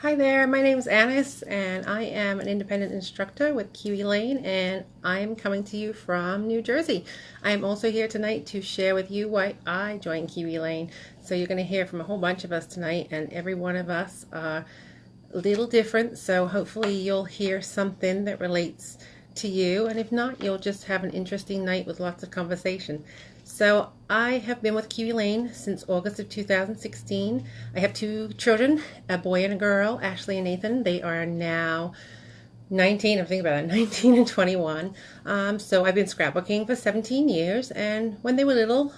Hi there, my name is Annis and I am an independent instructor with Kiwi Lane and I'm coming to you from New Jersey. I am also here tonight to share with you why I joined Kiwi Lane. So you're going to hear from a whole bunch of us tonight and every one of us are a little different, so hopefully you'll hear something that relates to you, and if not, you'll just have an interesting night with lots of conversation. So I have been with Kiwi Lane since August of 2016. I have two children, a boy and a girl, Ashley and Nathan. They are now 19, I'm thinking about it, 19 and 21. So I've been scrapbooking for 17 years, and when they were little,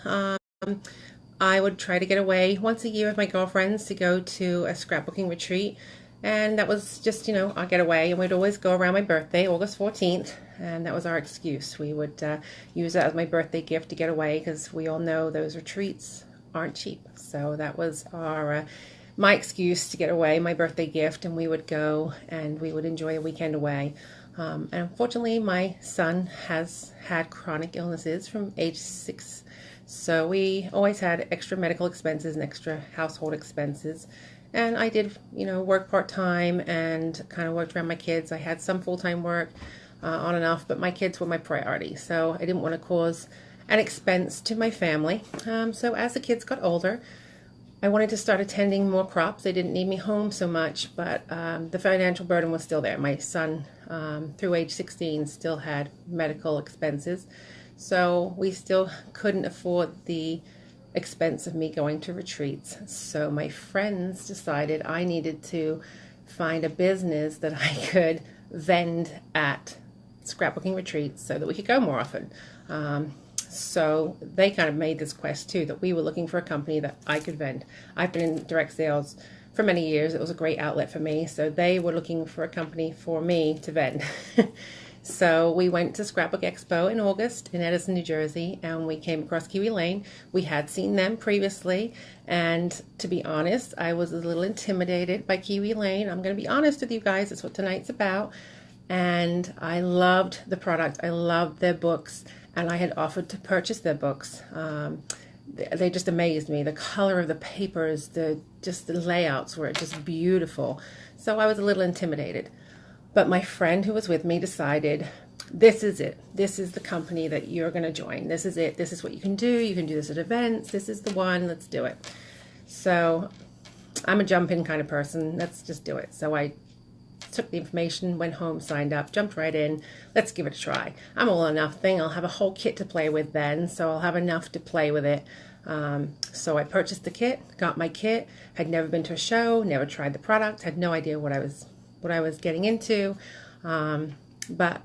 I would try to get away once a year with my girlfriends to go to a scrapbooking retreat. And that was just, I'll get away. And we'd always go around my birthday, August 14th. And that was our excuse. We would use that as my birthday gift to get away because we all know those retreats aren't cheap. So that was my excuse to get away, my birthday gift. And we would go and we would enjoy a weekend away. And unfortunately, my son has had chronic illnesses from age 6. So we always had extra medical expenses and extra household expenses. And I did, work part-time and kind of worked around my kids. I had some full-time work on and off, but my kids were my priority. So I didn't want to cause an expense to my family. So as the kids got older, I wanted to start attending more crops. They didn't need me home so much, but the financial burden was still there. My son, through age 16, still had medical expenses. So we still couldn't afford the expense of me going to retreats. So my friends decided I needed to find a business that I could vend at scrapbooking retreats so that we could go more often. So they kind of made this quest too, that we were looking for a company that I could vend. I've been in direct sales for many years. It was a great outlet for me. So they were looking for a company for me to vend. So we went to Scrapbook Expo in August in Edison, New Jersey, and we came across Kiwi Lane. We had seen them previously, and to be honest, I was a little intimidated by Kiwi Lane. I'm going to be honest with you guys. That's what tonight's about. And I loved the product. I loved their books, and I had offered to purchase their books. They just amazed me. The color of the papers, the layouts were just beautiful. So I was a little intimidated. But my friend who was with me decided, this is it. This is the company that you're going to join. This is it. This is what you can do. You can do this at events. This is the one. Let's do it. So I'm a jump-in kind of person. Let's just do it. So I took the information, went home, signed up, jumped right in. Let's give it a try. I'm all or nothing. I'll have a whole kit to play with then, so I'll have enough to play with it. So I purchased the kit, got my kit, had never been to a show, never tried the product, had no idea what I was getting into, but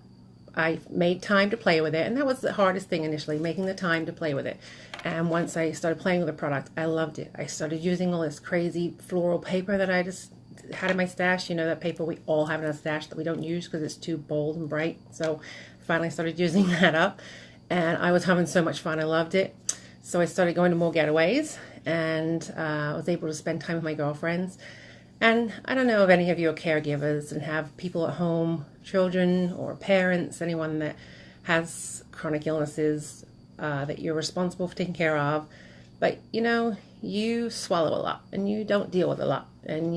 I made time to play with it, and that was the hardest thing initially, making the time to play with it. And once I started playing with the product, I loved it. I started using all this crazy floral paper that I just had in my stash, that paper we all have in our stash that we don't use because it's too bold and bright. So finally started using that up, and I was having so much fun. I loved it. So I started going to more getaways, and I was able to spend time with my girlfriends. And I don't know if any of you are caregivers and have people at home, children or parents, anyone that has chronic illnesses that you're responsible for taking care of. But you swallow a lot and you don't deal with a lot, and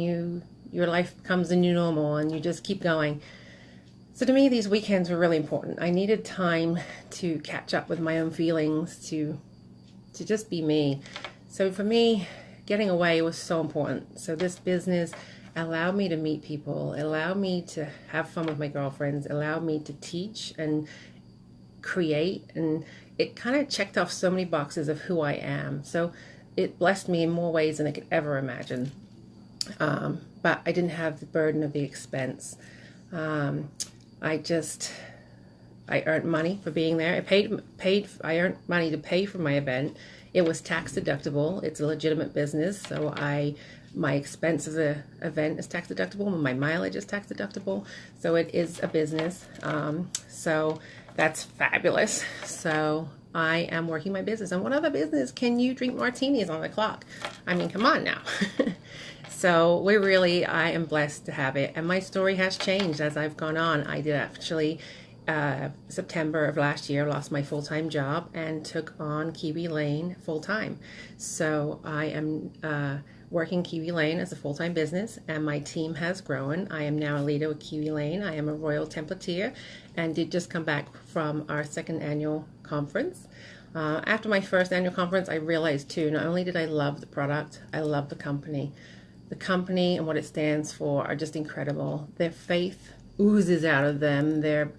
your life becomes the new normal and you just keep going. So to me, these weekends were really important. I needed time to catch up with my own feelings, to just be me. So for me, getting away was so important. So this business allowed me to meet people, allowed me to have fun with my girlfriends, allowed me to teach and create, and it kind of checked off so many boxes of who I am. So it blessed me in more ways than I could ever imagine. But I didn't have the burden of the expense. I earned money for being there. I earned money to pay for my event. It was tax deductible. It's a legitimate business, so my expense of the event is tax deductible, and my mileage is tax deductible. So it is a business. So that's fabulous. So I am working my business. And what other business can you drink martinis on the clock? I mean, come on now. So I am blessed to have it. And my story has changed as I've gone on. I did actually September of last year, lost my full-time job and took on Kiwi Lane full-time. So I am working Kiwi Lane as a full-time business, and my team has grown. I am now a leader with Kiwi Lane. I am a Royal Templateer and did just come back from our second annual conference. After my first annual conference, I realized too, not only did I love the product, I love the company. The company and what it stands for are just incredible. Their faith oozes out of them. Their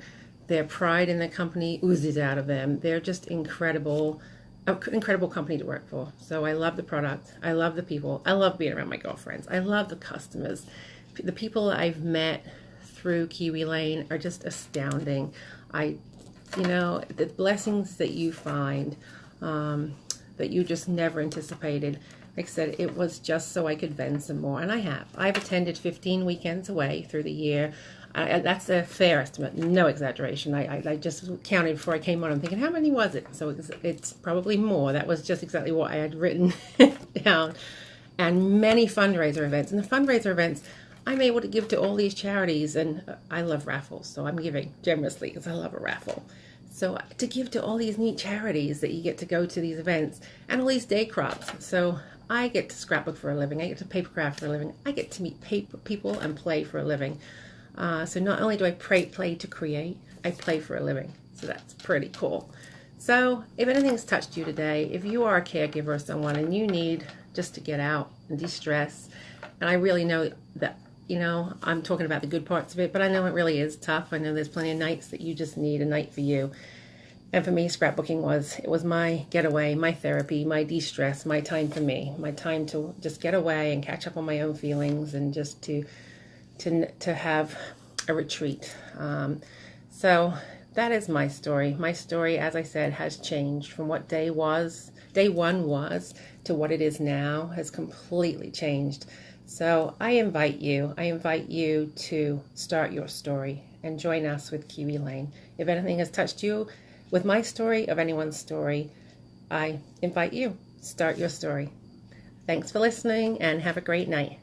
pride in the company oozes out of them. They're just incredible company to work for. So I love the product. I love the people. I love being around my girlfriends. I love the customers. The people I've met through Kiwi Lane are just astounding. The blessings that you find that you just never anticipated. Like I said, it was just so I could vend some more, and I have. I've attended 15 weekends away through the year. That's a fair estimate, no exaggeration. I just counted before I came on. I'm thinking, how many was it? So it's probably more. That was just exactly what I had written down. And many fundraiser events. And the fundraiser events, I'm able to give to all these charities, and I love raffles, so I'm giving generously because I love a raffle. So to give to all these neat charities that you get to go to these events, and all these day crops. So I get to scrapbook for a living. I get to papercraft for a living. I get to meet people and play for a living. So not only do I play to create, I play for a living. So that's pretty cool. So if anything's touched you today, if you are a caregiver of someone and you need just to get out and de-stress, and I really know that, I'm talking about the good parts of it, but I know it really is tough. I know there's plenty of nights that you just need a night for you. And for me, scrapbooking was my getaway, my therapy, my de-stress, my time for me, my time to just get away and catch up on my own feelings and just to have a retreat. So that is my story. My story, as I said, has changed from what day one was to what it is now. Has completely changed. So I invite you to start your story and join us with Kiwi Lane. If anything has touched you with my story, of anyone's story, I invite you, start your story. Thanks for listening and have a great night.